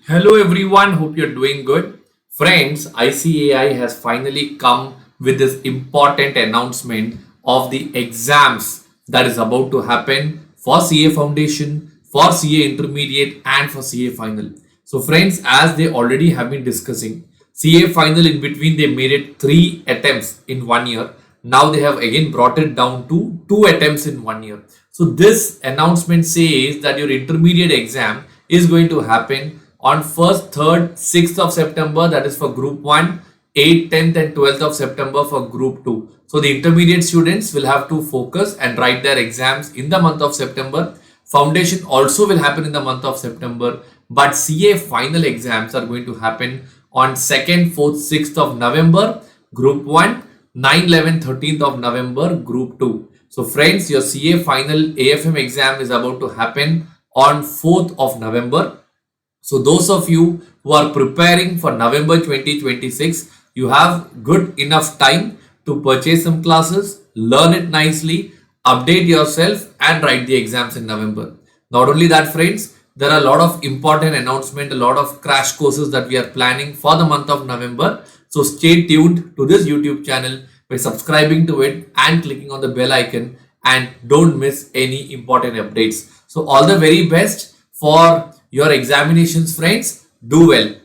Hello everyone, hope you're doing good. Friends, ICAI has finally come with this important announcement of the exams that is about to happen for CA Foundation, for CA Intermediate and for CA Final. So friends, as they already have been discussing, CA Final in between they made it 3 attempts in 1 year. Now they have again brought it down to 2 attempts in 1 year. So this announcement says that your intermediate exam is going to happen on 1st, 3rd, 6th of September, that is for group 1, 8th, 10th and 12th of September for group 2. So the intermediate students will have to focus and write their exams in the month of September. Foundation also will happen in the month of September, but CA final exams are going to happen on 2nd, 4th, 6th of November, group 1, 9, 11, 13th of November, group 2. So friends, your CA final AFM exam is about to happen on 4th of November. So those of you who are preparing for November 2026, you have good enough time to purchase some classes, learn it nicely, update yourself and write the exams in November. Not only that friends, there are a lot of important announcements, a lot of crash courses that we are planning for the month of November. So stay tuned to this YouTube channel by subscribing to it and clicking on the bell icon and don't miss any important updates. So all the very best for your examinations, friends. Do well.